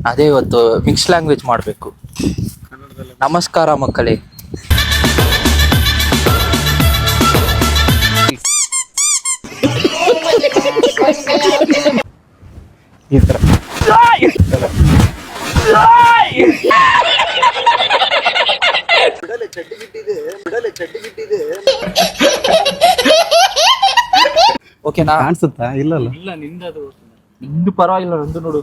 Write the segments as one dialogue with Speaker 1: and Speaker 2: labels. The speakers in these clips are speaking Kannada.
Speaker 1: ಅದೇ ಇವತ್ತು ಮಿಕ್ಸ್ ಲ್ಯಾಂಗ್ವೇಜ್ ಮಾಡಬೇಕು. ನಮಸ್ಕಾರ ಮಕ್ಕಳೇ. ಈ ಥರ ಓಕೆನಾ?
Speaker 2: ಕಾಣಿಸುತ್ತಾ? ಇಲ್ಲಲ್ಲ.
Speaker 1: ಇಲ್ಲ, ನಿಂದದು ನಿಂದು ಪರವಾಗಿಲ್ಲ, ನಂದು ನೋಡು.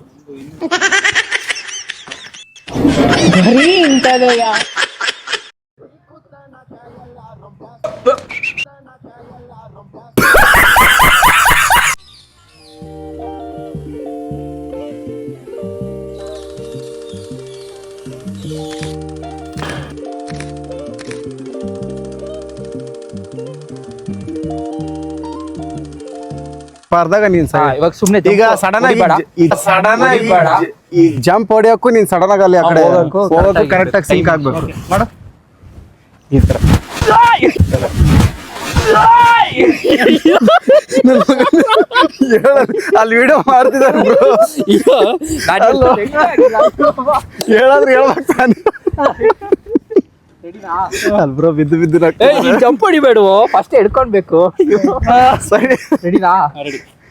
Speaker 2: ಪಾರ್ದಾಗ ನೀನ್
Speaker 1: ಇವಾಗ ಸುಮ್ನೆ
Speaker 2: ಈಗ ಸಡನ್ ಆಗಿ ಈ ಜಂಪ್ ಹೊಡಿಯೋಕ್ಕೂ ನೀನ್ ಸಡನ್ ಆಗಿ ಅಲ್ಲಿ ಆ ಕಡೆ ಹೋಗೋಕ್ಕೂ ಕರೆಕ್ಟ್ ಆಗಿ ಸಿಂಕ್ ಆಗ್ಬೇಕು.
Speaker 1: ಮಾಡು ಈ ತರ.
Speaker 2: ಅಲ್ಲಿ ವಿಡಿಯೋ ಮಾಡ್ತಿದ್ದಾರೆ ಹೇಳಾದ್ರೆ ಹೇಳ್ಬೇಕು ತಾನೆ. ಬ್ರೋ ಬಿದ್ದು ಬಿದ್ದು
Speaker 1: ಜಂಪ್ ಹೊಡಿಬೇಡ, ಫಸ್ಟ್ ಹಿಡ್ಕೊಳ್ಬೇಕು.
Speaker 2: ಸರಿ
Speaker 1: ರೆಡಿನಾ?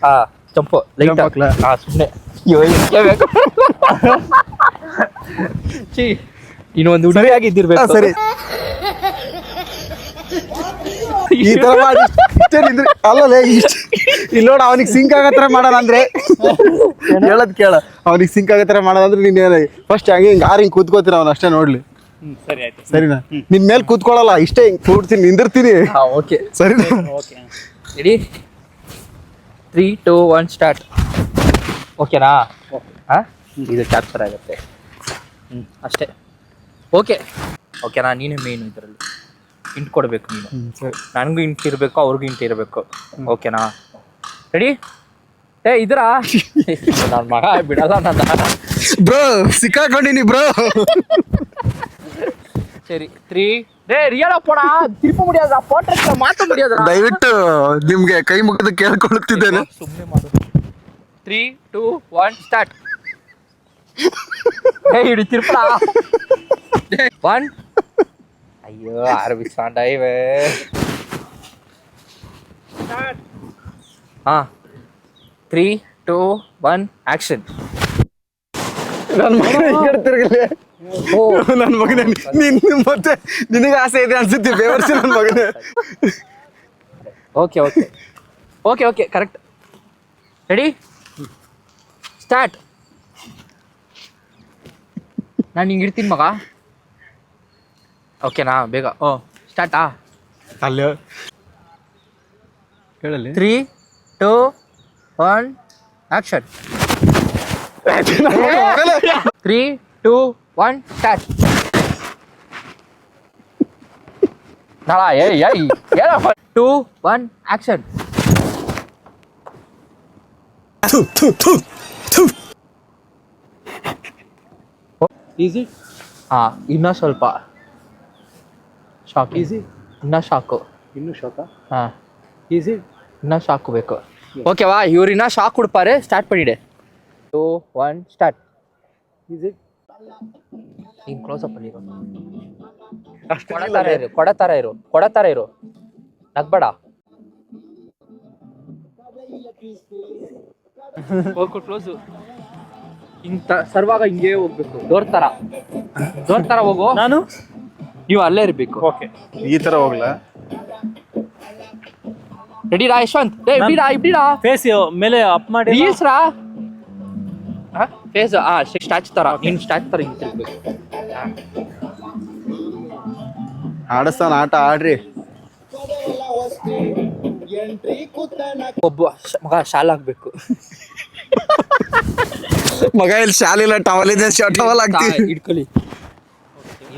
Speaker 1: ಹಾ, ಜಂಪ್ ಲೈಟ್ ಹಾಕ್ಲಾ? ಹಾ, ಸುಮ್ಮನೆ ಇನ್ನೊಂದು ಹುಡುಗಿಯಾಗಿ ಇದ್ದಿರ್ಬೇಕು.
Speaker 2: ಸರಿ, ಈ ತರ ಮಾಡಿ ಅಲ್ಲೇ ಇಲ್ಲಿ ನೋಡ, ಅವನಿಗೆ ಸಿಂಕ್ ಆಗತ್ರ ಮಾಡೋಣ ಅಂದ್ರೆ ಹೇಳದ್ ಕೇಳ. ಅವನಿಗೆ ಸಿಂಕ್ ಆಗತ್ರ ಮಾಡೋದಂದ್ರೆ ನೀನ್ ಫಸ್ಟ್ ಹಂಗೆ ಹಿಂಗ್ ಹಿಂಗ್ ಕೂತ್ಕೋತೀನಿ, ಅವ್ನ ಅಷ್ಟೇ ನೋಡ್ಲಿ. ಸರಿನಾ? ನಿನ್ ಮೇಲೆ ಕೂತ್ಕೊಳ್ಳಲ್ಲ, ಇಷ್ಟೇ ಹಿಂಗ್ ಕೂಡ್ತೀನಿ, ನಿಂದಿರ್ತೀನಿ.
Speaker 1: ಓಕೆ,
Speaker 2: ಸರಿನಾ?
Speaker 1: ರೆಡಿ? 3, 2, 1 ಸ್ಟಾರ್ಟ್. ಓಕೆನಾ? ಹಾ, ಇದು ಕ್ಯಾಪ್ಚರ್ ಆಗುತ್ತೆ. ಅಷ್ಟೇ. ಓಕೆನಾ? ನೀನೇ ಮೇನ್ ಇದರಲ್ಲಿ ಇಂಟ್ ಕೊಡ್ಬೇಕು ನೀನು. ನನಗೂ ಇಂಟ್ ಇರಬೇಕು, ಅವ್ರಿಗೂ ಇಂಟ್ ಇರಬೇಕು. ಓಕೆನಾ? ರೆಡಿ? ಇದ್ರ ನನ್ನ ಮಗ ಬಿಡಲ್ಲ ನನ್ನ
Speaker 2: ಬ್ರೋ, ಸಿಕ್ಕಾಕೊಂಡಿನಿ ಬ್ರೋ.
Speaker 1: ಸರಿ, 3 ರಿಯಲ್ ಪೋಡ ತಿರುಪ ಮುಡಿಯೋದ ಪೋಟ್ರ ಮಾತು ಮುಡಿಯೋದ್ರ.
Speaker 2: ದಯವಿಟ್ಟು ನಿಮ್ಗೆ ಕೈ ಮುಗಿದು ಕೇಳ್ಕೊಳ್ಳುತ್ತಿದ್ದೇನೆ,
Speaker 1: ಸುಮ್ಮನೆ ಮಾಡು. 3, 2, 1 ಸ್ಟಾರ್ಟ್. ಇಡಿ ತಿರುಪಡ 1. ಅಯ್ಯೋ, ಆರಬಿಸ್ಕೊಂಡ ಇವೆ. ಹಾ, 3, 2, 1 ಆಕ್ಷನ್.
Speaker 2: ನನ್ನ ಮಗನೇ ನಿನ್ ಮತ್ತೆ ನಿನಗೆ ಆಸೆ ಇದೆ ಅನ್ಸುತ್ತೆ, ಬೇವರ್ಸಿ ನನ್ನ ಮಗನೇ.
Speaker 1: Okay correct. ರೆಡಿ? ಸ್ಟಾರ್ಟ್. ನಾನು ಹಿಂಗೆ ಇಡ್ತೀನಿ ಮಗ. ಓಕೆನಾ? ಬೇಗ ಸ್ಟಾರ್ಟಾ?
Speaker 2: ಅಲ್ಲೇ ಹೇಳಲಿ.
Speaker 1: 3, 2, 1 ಆಕ್ಷನ್. 3, 2, 1 ಸ್ಟಾರ್ಟ್. ನಾಳ 2, 1 ಆಕ್ಷನ್. ಈಸಿ. ಹಾ, ಇನ್ನೂ ಸ್ವಲ್ಪ ಶಾಕ್. ಈಸಿ. ಇನ್ನೂ ಶಾಕು. ಹಾ, ಈಸಿ. ಇನ್ನೂ ಶಾಕ್ ಬೇಕು. ಓಕೆವಾ? ಇವ್ರು ಇನ್ನೂ ಶಾಕ್ ಕೊಡ್ಪಾರೆ. ಸ್ಟಾರ್ಟ್ ಮಾಡಿಡೆ. 2, 1 ಸ್ಟಾರ್ಟ್. ಈಸಿ. ಹಿಂಗೆ ಕ್ಲೋಸಪ್ ಅಲ್ಲಿ ಕೊಡತಾರ ಇರು ನಗ್ಬೇಡ. ಹೋಗ್ಕೊ ಕ್ಲೋಸು. ಹಿಂಗ್ ಸರ್ವಾಗ ಹಿಂಗೇ ಹೋಗ್ಬೇಕು. ಡೋರ್ ತರ ಹೋಗು. ನಾನು ನೀವು ಅಲ್ಲೇ ಇರ್ಬೇಕು.
Speaker 2: ಓಕೆ, ಈ ತರ ಹೋಗ್ಲಾ?
Speaker 1: ರೆಡಿರಾ ಯಶವಂತ್? ಇಬ್ಡಿರಾ
Speaker 3: ಫೇಸ್ ಮೇಲೆ ಅಪ್ ಮಾಡಿ
Speaker 1: ರೀಲ್ಸ್ ರಾ. ಫೇಸ್ ಸ್ಟ್ಯಾಚ್ ತರ, ನೀನ್ ಸ್ಟ್ಯಾಚ್ ತರ ಹಿಂಗ್ ತಿರ್ಬೇಕು.
Speaker 2: ಆಡಸ್ತಾನ ಆಟ ಆಡ್ರಿ.
Speaker 1: ಒಬ್ಬ ಮಗ ಶಾಲೆ ಆಗ್ಬೇಕು.
Speaker 2: ಮಗ ಇಲ್ಲಿ ಶಾಲಿಲ್ಲ, ಟವಲ್ ಇದೆ, ಟವಲ್ ಆಗ್ತೀವಿ.
Speaker 1: ಇಟ್ಕೊಳ್ಳಿ.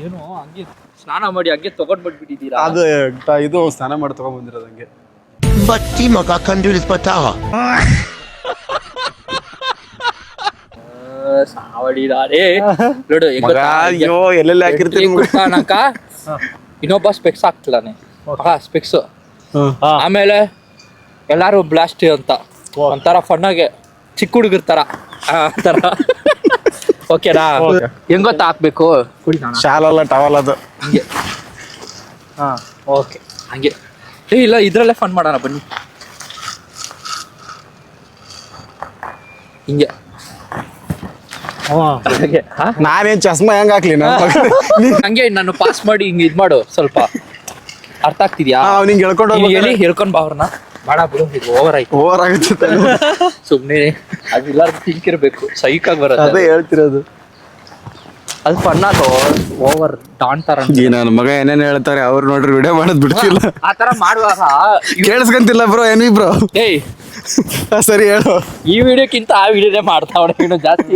Speaker 1: ಏನು ಹಂಗೆ ಸ್ನಾನ ಮಾಡಿ ಹಂಗೆ ತಗೊಂಡ್ಬಿಟ್ಟಿದ್ದೀರಾ?
Speaker 2: ಅದು ಇದು ಸ್ನಾನ ಮಾಡಿ ತಗೊಂಡ್ ಬಂದಿರೋದು ಹಂಗೆ.
Speaker 4: बच्ची मका कंजूस पता
Speaker 1: ಸಾವಡಿದಾರೆ ನೋಡು.
Speaker 2: ಅಯ್ಯೋ, ಎಲ್ಲೆಲ್ಲ ಹಾಕಿರ್ತೀನಿ
Speaker 1: ಇನ್ನೊಬ್ಬ ಸ್ಪೆಕ್ಸ್ ಹಾಕ್ತಿದ್ದಾನೆ. ಸ್ಪೆಕ್ಸ್. ಆಮೇಲೆ ಎಲ್ಲಾರು ಬ್ಲಾಸ್ಟ್ ಅಂತ ಒಂಥರ ಫನ್ನಾಗೆ ಚಿಕ್ಕ ಹುಡುಗರ ತರ ಓಕೆನಾ ಹೆಂಗ್ ಗೊತ್ತಾ ಹಾಕ್ಬೇಕು
Speaker 2: ಶಾಲಲ್ಲ ಟವಲ್ ಅದು.
Speaker 1: ಹಿಂಗೆ ಹಾ ಓಕೆ ಹಂಗೆ ಇಲ್ಲ ಇದ್ರಲ್ಲೇ ಫನ್ ಮಾಡೋಣ ಬನ್ನಿ ಹಿಂಗೆ ಹಾಗೆ
Speaker 2: ನಾನೇನ್ ಚಸ್ಮಾ ಹೆಂಗ್ ಹಾಕ್ಲಿ
Speaker 1: ಹಂಗೆ ನಾನು ಪಾಸ್ ಮಾಡಿ ಹಿಂಗೆ ಇದ್ ಮಾಡು ಸ್ವಲ್ಪ ಅರ್ಥ ಆಗ್ತಿದ್ಯಾ
Speaker 2: ನಿಂಗೆ ಹೇಳ್ಕೊಂಡು
Speaker 1: ಹೇಳಿ ಹೇಳ್ಕೊಂಡ್ ಬಾ ಅವ್ರನ್ನ ಬೇಡ ಬಿಡು ಇದು ಓವರ್ ಆಯ್ತು
Speaker 2: ಓವರ್ ಆಗುತ್ತೆ
Speaker 1: ಸುಮ್ನೆ ಅದೆಲ್ಲಾರು ಥಿಂಕ್ ಇರ್ಬೇಕು ಸೈಕಾಗಿ ಬರೋದು
Speaker 2: ಅದೇ ಹೇಳ್ತಿರೋದು.
Speaker 1: ಅದು ಫನ್ ಆಗೋ ಓವರ್ ಡಾನ್ ತರ
Speaker 2: ನನ್ನ ಮಗ ಏನೇನ್ ಹೇಳ್ತಾರೆ ಅವ್ರು ನೋಡ್ರಿ ವಿಡಿಯೋ ಮಾಡೋದ್ ಬಿಡ್ತಿಲ್ಲ.
Speaker 1: ಆ ತರ ಮಾಡುವಾಗ
Speaker 2: ಕೇಳಿಸ್ಕೊಂತಿಲ್ಲ ಬ್ರೋ ಏನಿ ಬ್ರೋ.
Speaker 1: ಏಯ್
Speaker 2: ಸರಿ ಹೇಳು.
Speaker 1: ಈ ವಿಡಿಯೋಕ್ಕಿಂತ ಆ ವಿಡಿಯೋನೇ ಮಾಡ್ತಾವಣ ಇನ್ನೂ ಜಾಸ್ತಿ.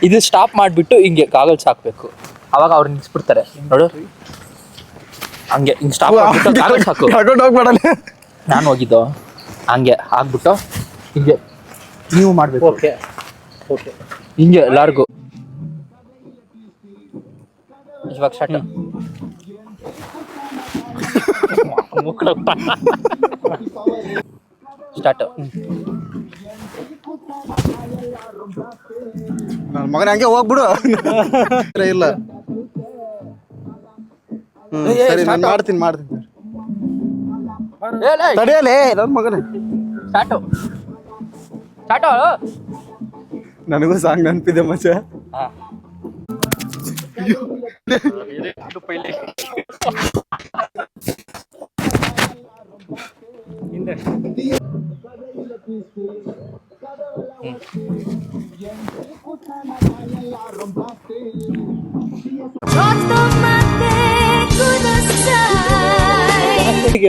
Speaker 1: ಇದು ಸ್ಟಾಪ್ ಮಾಡ್ಬಿಟ್ಟು ಹಿಂಗೆ ಗಾಗಲ್ಸ್ ಹಾಕ್ಬೇಕು ಅವಾಗ ಅವ್ರು ನಿಲ್ಸ್ಬಿಡ್ತಾರೆ ನೋಡು ಹಂಗೆ ಹಿಂಗೆ ಸ್ಟಾಪ್ ಮಾಡ್ಬಿಟ್ಟು ಗಾಗಲ್ಸ್ ಹಾಕು
Speaker 2: ಹಾಕೊಂಡು ಹೋಗ್ಬೇಡಲ್ಲ.
Speaker 1: ನಾನು ಹೋಗಿದ್ದು ಹಂಗೆ ಆಗ್ಬಿಟ್ಟು ಹಿಂಗೆ ನೀವು ಮಾಡ್ಬೇಕು ಓಕೆ ಓಕೆ ಹಿಂಗೆ ಎಲ್ಲಾರ್ಗು ಇವಾಗ ಸ್ಟಾರ್ಟ್ ಸ್ಟಾರ್ಟ್
Speaker 2: ನನ್ನ ಮಗನ ಹಂಗೆ ಹೋಗ್ಬಿಡು. ಇಲ್ಲ ಸರಿ ನಾನು ಮಾಡ್ತೀನಿ ತಡೆಯಲೇ ನನ್ನ ಮಗನೇ.
Speaker 1: ಸ್ಟಾರ್ಟು ಸ್ಟಾರ್ಟು
Speaker 2: ನನಗೂ ಸಾಂಗ್ ನೆನಪಿದೆ ಮಚ್ಚ.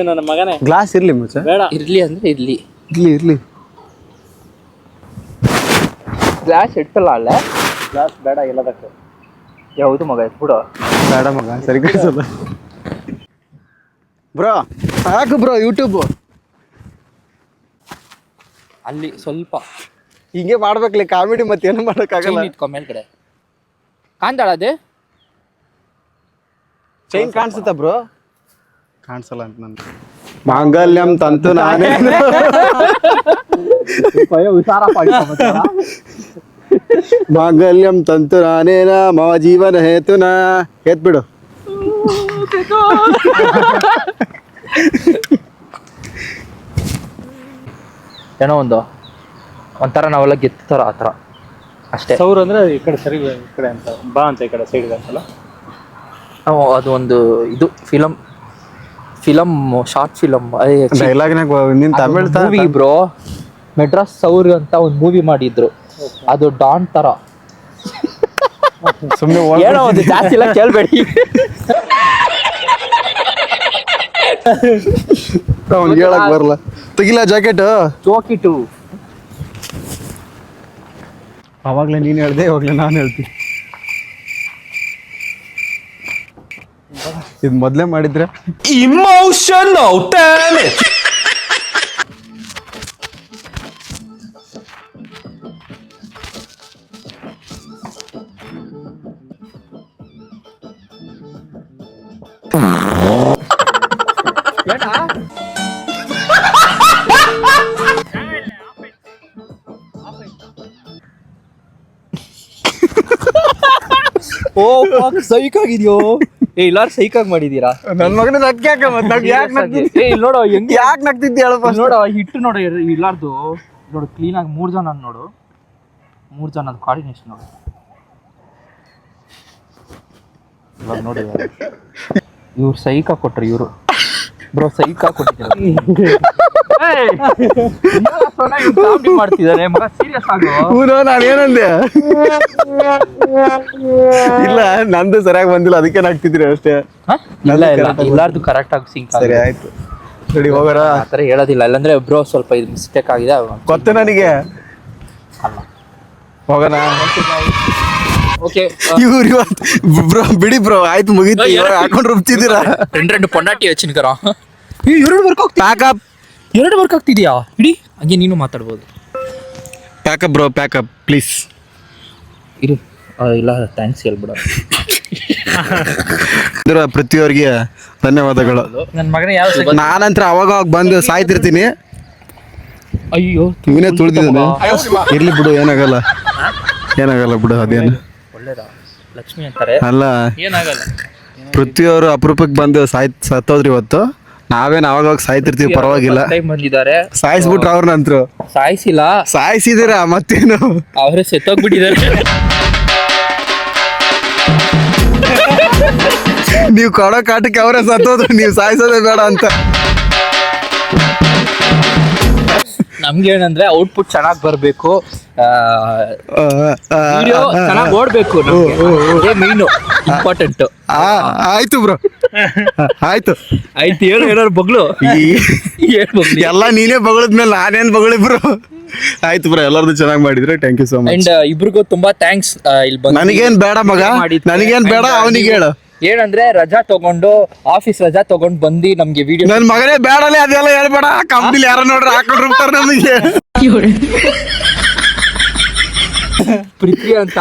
Speaker 3: ನನ್ನ ಮಗನೇ
Speaker 2: ಗ್ಲಾಸ್ ಇರ್ಲಿ ಮಚ್ಚ.
Speaker 3: ಬೇಡ
Speaker 1: ಇರ್ಲಿ ಅಂದ್ರೆ ಇರ್ಲಿ
Speaker 2: ಇರ್ಲಿ
Speaker 1: ಗ್ಲಾಸ್ ಇಡ್ಸಲ್ಲ ಅಲ್ಲ
Speaker 3: ಗ್ಲಾಸ್ ಬೇಡ ಎಲ್ಲದಕ್ಕೆ
Speaker 1: ಯಾವುದು ಮಗ ಬಿಡು
Speaker 2: ಬೇಡ ಮಗ ಸರಿ ಕಳಿಸಲ್ಲ ಬ್ರೋ. ಹಾಕು ಬ್ರೋ ಯೂಟ್ಯೂಬ್.
Speaker 1: ಅಲ್ಲಿ ಸ್ವಲ್ಪ
Speaker 2: ಹಿಂಗೆ ಮಾಡ್ಬೇಕಲ್ಲ ಕಾಮಿಡಿ, ಮತ್ತೇನು ಮಾಡೋಕ್ಕಾಗಲ್ಲ.
Speaker 1: ಇಟ್ಕೊ ಮೇಲ್ಗಡೆ ಕಾಣ್ತಾಳ ಅದೇ
Speaker 2: ಚೈನ್ ಕಾಣಿಸುತ್ತಾ ಬ್ರೋ? ಕಾಣಿಸಲ್ಲ ಅಂತ ನನ್ಗೆ. ಮಾಂಗಲ್ಯಂ ತಂತು ನಾನೇ
Speaker 1: ಹುಷಾರ
Speaker 2: ಮಾಂಗಲ್ಯಂ ತಂತು ನಾನೇನ ಮಮ ಜೀವನ ಹೇತುನ ಬಿಡು.
Speaker 1: ಏನೋ ಒಂಥರ ನಾವೆಲ್ಲ ಗೆತ್ತಾರ ಆ ಥರ ಅಷ್ಟೇ.
Speaker 3: ಸೌರ್ ಅಂದ್ರೆ ಈ ಕಡೆ ಸರಿ ಈ ಕಡೆ ಅಂತ ಬಾ ಅಂತ ಈ ಕಡೆ ಸೈಡ್ ಅಂತಲ್ಲ.
Speaker 1: ಅದು ಒಂದು ಇದು ಫಿಲಮ್ ಶಾರ್ಟ್ ಫಿಲಮ್
Speaker 2: ಡೈಲಾಗ್ನಾಗ ನಿನ್ ತಮಿಳ್
Speaker 1: ಮೂವಿ ಬ್ರೋ. ಮೆಡ್ರಾಸ್ ಸೌರ್ ಅಂತ ಒಂದು ಮೂವಿ ಮಾಡಿದ್ರು, ಅದು ಡಾನ್ ತರ.
Speaker 2: ಸುಮ್ಮನೆ
Speaker 1: ಏನೋ ಒಂದು ಜಾಸ್ತಿ ಇಲ್ಲ ಕೇಳ್ಬೇಡಿ.
Speaker 2: ಅವ್ನಿಗೆ ಹೇಳಕ್ ಬರಲ್ಲ. ತೆಗಿಲ್ಲ ಜಾಕೆಟ್
Speaker 1: ಚೋಕಿಟು.
Speaker 2: ಅವಾಗ್ಲೇ ನೀನ್ ಹೇಳ್ದೆ, ಇವಾಗ್ಲೇ ನಾನು ಹೇಳ್ತೀನಿ. ಇದು ಮೊದ್ಲೇ ಮಾಡಿದ್ರೆ
Speaker 5: Emotional damage.
Speaker 1: ಓ ಸೈಕ್ ಆಗಿದ್ಯೋ. ಎಲ್ಲಾರು ಸೈಕಾಗಿ ಮಾಡಿದೀರಾ.
Speaker 2: ನನ್ ಮಗನ ನಗ್ಯಾಕ
Speaker 1: ನೋಡೋ ಹೆಂಗ್
Speaker 2: ಯಾಕೆ ನಗ್ತಿದ್ದೆ ಹೇಳ.
Speaker 1: ನೋಡೋ ಹಿಟ್ಟು ನೋಡು ಇಲ್ಲಾರ್ದು ನೋಡು ಕ್ಲೀನ್ ಆಗಿ 3 ಜನ ನೋಡು, 3 ಜನದ ಕೋಆರ್ಡಿನೇಷನ್ ನೋಡು. ಇವಾಗ ನೋಡಿ ಇವ್ರು ಸೈಕಾ ಕೊಟ್ರು, ಇವರು ಬ್ರೋ ಸೈಕಾ ಕೊಟ್ಟಿದ್ದಾರೆ. ಮಾಡ್ತಿದ್ದಾರೆ ಮಗ, ಸೀರಿಯಸ್ ಆಗು.
Speaker 2: ನಾನು ಏನಂದೆ ಇಲ್ಲ, ನಂದು ಸರಿಯಾಗಿ ಬಂದಿಲ್ಲ, ಅದಕ್ಕೆ ನಾಗ್ತಿದ್ರಿ ಅಷ್ಟೇ.
Speaker 1: ಎಲ್ಲಾರ್ದು ಕರೆಕ್ಟ್ ಆಗಿ ಸಿಂಕ್.
Speaker 2: ಸರಿ ಆಯ್ತು, ರೆಡಿ ಹೋಗೋಣ.
Speaker 1: ಆತರ ಹೇಳೋದಿಲ್ಲ, ಇಲ್ಲಾಂದ್ರೆ ಬ್ರೋ ಸ್ವಲ್ಪ ಇದು ಮಿಸ್ಟೇಕ್ ಆಗಿದೆ
Speaker 2: ಗೊತ್ತು ನನಗೆ. ಹೋಗೋಣ.
Speaker 1: ಓಕೆ
Speaker 2: ಇವ್ರು ಇವತ್ತು ಬ್ರೋ ಬಿಡಿ ಬ್ರೋ, ಆಯ್ತು ಮುಗೀತು. ಇವಾಗ ಹಾಕೊಂಡು ರುಬ್ತಿದ್ದೀರಾ.
Speaker 1: 2 ಪೊಂಡಾಟಿ ಹಚ್ಚಿನ್ಕರ. 2 ವರ್ಕ್ ಪ್ಯಾಕಪ್ 2 ವರ್ಕ್ ಆಗ್ತಿದ್ಯಾ ಇಡೀ ಹಂಗೆ ನೀನು ಮಾತಾಡ್ಬೋದು.
Speaker 2: Pack up bro, pack up please.
Speaker 1: ಇರು ಇಲ್ಲ ಥ್ಯಾಂಕ್ಸ್ ಹೇಳ್ಬಿಡ.
Speaker 2: ಪ್ರತಿಯೊಬ್ಬರಿಗೆ ಧನ್ಯವಾದಗಳು.
Speaker 1: ನನ್ನ ಮಗನೇ ಯಾವ
Speaker 2: ನಾನಂತರ ಅವಾಗ ಬಂದು ಸಾಯ್ತಿರ್ತೀನಿ.
Speaker 1: ಅಯ್ಯೋ
Speaker 2: ಇವನೇ ತುಳಿದಿದ್ದಾನೆ. ಇರ್ಲಿ ಬಿಡು, ಏನಾಗಲ್ಲ ಬಿಡು. ಅದೇನು
Speaker 1: ಒಳ್ಳೆ ಒಳ್ಳೇದ ಲಕ್ಷ್ಮಿ ಅಂತಾರೆ
Speaker 2: ಅಲ್ಲ
Speaker 1: ಏನಾಗಲ್ಲ.
Speaker 2: ಪೃಥ್ವಿಯವರು ಅಪರೂಪಕ್ಕೆ ಬಂದು ಸತ್ತೋದ್ರಿ ಇವತ್ತು. ನಾವೇನು ಅವಾಗ ಸಾಯ್ತಿರ್ತೀವಿ, ಪರವಾಗಿಲ್ಲ.
Speaker 1: ಟೈಮ್ ಬಂದಿದ್ದಾರೆ,
Speaker 2: ಸಾಯಿಸ್ಬಿಟ್ರ ಅವ್ರ ನಂತರ.
Speaker 1: ಸಾಯಿಸಿಲ್ಲ,
Speaker 2: ಸಾಯಿಸಿದಿರಾ ಮತ್ತೇನು,
Speaker 1: ಅವರೇ ಸೆತ್ತೋಗ್ಬಿಟ್ಟಿದ್ದಾರೆ.
Speaker 2: ನೀವು ಕೊಡೋ ಕಾಟಕ್ಕೆ ಅವರೇ ಸತ್ತೋದ್ರು, ನೀವು ಸಾಯಿಸೋದೇ ಬೇಡ ಅಂತ.
Speaker 1: ನಮ್ಗೆ ಏನಂದ್ರೆ ಔಟ್ಪುಟ್ ಚೆನ್ನಾಗಿ ಬರ್ಬೇಕು, ವಿಡಿಯೋ ಚೆನ್ನಾಗಿ ಓಡ್ಬೇಕು, ಮೈನು ಇಂಪಾರ್ಟೆಂಟ್.
Speaker 2: ಆಯ್ತು ಬ್ರೋ, ಆಯ್ತು
Speaker 1: ಆಯ್ತು. ಏನಾರು ಬಗ್ಲು
Speaker 2: ಎಲ್ಲ ನೀನೇ ಬಗಳದ್ಮೇಲೆ ನಾನೇನ್ ಬಗಳಿ ಬ್ರೋ. ಆಯ್ತು ಬ್ರೋ, ಎಲ್ಲರದು ಚೆನ್ನಾಗಿ ಮಾಡಿದ್ರೆ thank you so much.
Speaker 1: And ಇಬ್ರಿಗೂ ತುಂಬಾ ಥ್ಯಾಂಕ್ಸ್. ಇಲ್ಲಿ ಬಂದು
Speaker 2: ನನಗೇನ್ ಬೇಡ ಮಗ, ನನಗೇನ್ ಬೇಡ, ಅವನಿಗೆ ಹೇಳು.
Speaker 1: ಏನಂದ್ರೆ ರಜಾ ತಗೊಂಡು, ಆಫೀಸ್ ರಜಾ ತಗೊಂಡು ಬಂದು ನಮ್ಗೆ ವಿಡಿಯೋ.
Speaker 2: ನನ್ ಮಗನೇ ಬೇಡಲೇ ಅದೆಲ್ಲ ಹೇಳ್ಬೇಡ. ಕಂಪ್ನಿಲಿ ಯಾರ ನೋಡ್ರಿ ಹಾಕೊಂಡಿರ್ತಾರ ನಮಗೆ.
Speaker 1: ಪೃಥ್ವಿ ಅಂತ,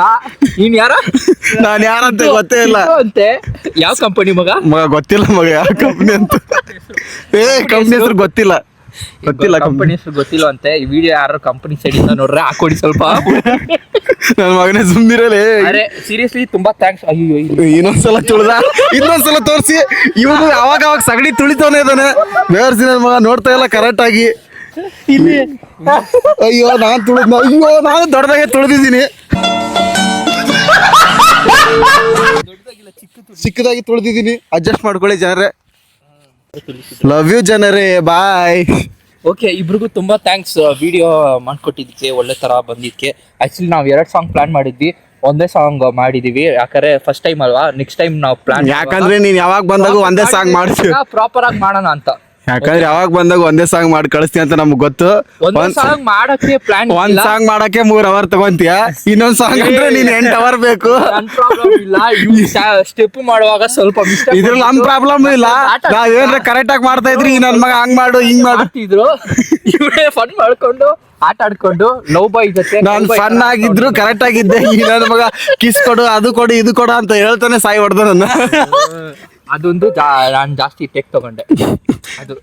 Speaker 1: ನೀನ್ ಯಾರ?
Speaker 2: ನಾನ್ ಯಾರಂತ ಗೊತ್ತೇ ಇಲ್ಲ
Speaker 1: ಅಂತೆ. ಯಾವ ಕಂಪನಿ ಮಗ?
Speaker 2: ಗೊತ್ತಿಲ್ಲ ಮಗ, ಯಾವ ಕಂಪ್ನಿ ಅಂತ. ಕಂಪ್ನಿ ಹೆಸರು ಗೊತ್ತಿಲ್ಲ
Speaker 1: ಕಂಪನಿ ಹೆಸರು ಗೊತ್ತಿಲ್ಲ ಅಂತೆ. ಈ ವಿಡಿಯೋ ಯಾರು ಕಂಪನಿ ಸೈಡ್ ಇಂದ ನೋಡ್ರೆ ಹಾಕೊಡಿ ಸ್ವಲ್ಪ.
Speaker 2: ನನ್ ಮಗನೇ ಸುಮ್ನಿರಲೇ.
Speaker 1: ಅರೆ ಸೀರಿಯಸ್ಲಿ ತುಂಬಾ ಥ್ಯಾಂಕ್ಸ್. ಅಯ್ಯೋ
Speaker 2: ಇನ್ನೊಂದ್ಸಲ ತುಳಿದ, ಇನ್ನೊಂದ್ಸಲ ತೋರಿಸಿ. ಇವನು ಅವಾಗ ಸಗಣಿ ತುಳಿತಾನೆ ಇದ್ದಾನೆ. ಬೇರ್ಸಿ ನನ್ ಮಗ ನೋಡ್ತಾ ಇಲ್ಲ ಕರೆಕ್ಟ್ ಆಗಿ. ಅಯ್ಯೋ ನಾನ್ ತುಳಿದ್, ಅಯ್ಯೋ ನಾನು ದೊಡ್ಡದಾಗೆ ತುಳಿದಿದ್ದೀನಿ. ಚಿಕ್ಕದಾಗಿ ತುಳಿದಿದ್ದೀನಿ, ಅಡ್ಜಸ್ಟ್ ಮಾಡ್ಕೊಳ್ಳಿ ಜನರೇ. ಲವ್ ಯು ಜನರೇ, ಬಾಯ್.
Speaker 1: ಓಕೆ, ಇಬ್ರಿಗೂ ತುಂಬಾ ಥ್ಯಾಂಕ್ಸ್ ವಿಡಿಯೋ ಮಾಡ್ಕೊಟ್ಟಿದ್ದಕ್ಕೆ, ಒಳ್ಳೆ ತರ ಬಂದಿದ್ದಕ್ಕೆ. ಆಕ್ಚುಲಿ ನಾವು 2 ಸಾಂಗ್ ಪ್ಲಾನ್ ಮಾಡಿದ್ವಿ, ಒಂದೇ ಸಾಂಗ್ ಮಾಡಿದೀವಿ. ಯಾಕಂದ್ರೆ ಫಸ್ಟ್ ಟೈಮ್ ಅಲ್ವಾ, ನೆಕ್ಸ್ಟ್ ಟೈಮ್ ನಾವು ಪ್ಲಾನ್.
Speaker 2: ಯಾಕಂದ್ರೆ ನೀನ್ ಯಾವಾಗ ಬಂದಾಗ ಒಂದೇ ಸಾಂಗ್ ಮಾಡ್ತೀವಿ,
Speaker 1: ಪ್ರಾಪರ್ ಆಗಿ ಮಾಡೋಣ ಅಂತ.
Speaker 2: ಯಾಕಂದ್ರೆ ಯಾವಾಗ ಬಂದಾಗ ಒಂದೇ ಸಾಂಗ್ ಮಾಡಿ ಕಳಿಸ್ತೀಯ ಅಂತ ನಮ್ಗೆ ಗೊತ್ತು.
Speaker 1: ಒಂದ್ ಸಾಂಗ್ ಮಾಡಕ್ಕೆ ಪ್ಲಾನ್,
Speaker 2: ಒಂದ್ ಸಾಂಗ್ ಮಾಡಕ್ಕೆ 3 ಅವರ್ ತಗೊಂತೀಯ. ಇನ್ನೊಂದ್ ಸಾಂಗ್ ಅಂದ್ರೆ ನೀನ್ 8 ಅವರ್ ಬೇಕು.
Speaker 1: ಪ್ರಾಬ್ಲಮ್ ಇಲ್ಲ, ಸ್ಟೆಪ್ ಮಾಡುವಾಗ ಸ್ವಲ್ಪ
Speaker 2: ಇದ್ರಲ್ಲಿ ನಮ್ ಪ್ರಾಬ್ಲಮ್ ಇಲ್ಲ. ನಾವೇನ್ರ ಕರೆಕ್ಟ್ ಆಗಿ ಮಾಡ್ತಾ ಇದ್ರಿ, ಈ ನನ್ ಮಗ ಹಂಗ್ ಮಾಡು ಹಿಂಗ್ ಮಾಡ್ತಿದ್ರು.
Speaker 1: ಇವರೇ ಫನ್ ಮಾಡ್ಕೊಂಡು ಆಟ ಆಡ್ಕೊಂಡು ಲವ್ ಬಾಯ್ ಜೊತೆ
Speaker 2: ನಾನ್ ಫನ್ ಆಗಿದ್ರು ಕರೆಕ್ಟ್ ಆಗಿದ್ದೆ. ಈ ನನ್ ಮಗ ಕಿಸ್ ಕೊಡು, ಅದು ಕೊಡು, ಇದು ಕೊಡು ಅಂತ ಹೇಳ್ತಾನೆ ಸಾಯಿ ಹೊಡೆದ ನನ್ನ.
Speaker 1: ಅದೊಂದು ನಾನ್ ಜಾಸ್ತಿ ಟೆಕ್ ತಗೊಂಡೆ. ಅದು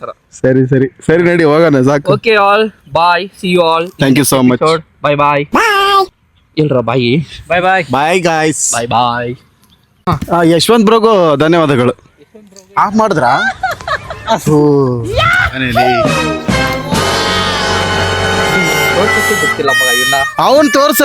Speaker 1: ತರ.
Speaker 2: ಸರಿ ಸರಿ ಸರಿ, ನಡಿ ಹೋಗೋಣ ಸಾಕು.
Speaker 1: Okay all, bye, see you all.
Speaker 2: Thank you so much.
Speaker 1: Bye bye. ಎಲ್ರ ಬಾಯ್ ಬಾಯ್ ಬಾಯ್
Speaker 2: ಬಾಯ್ ಗಾಯ್ಸ್.
Speaker 1: ಬಾಯ್ ಬಾಯ್.
Speaker 2: ಯಶವಂತ್ ಬ್ರೋಗೂ ಧನ್ಯವಾದಗಳು. ಆಫ್ ಮಾಡಿದ್ರಾ?
Speaker 1: ಗೊತ್ತಿಲ್ಲ ಮಗ ಇವನ್ನ.
Speaker 2: ಅವನ್ ತೋರ್ಸ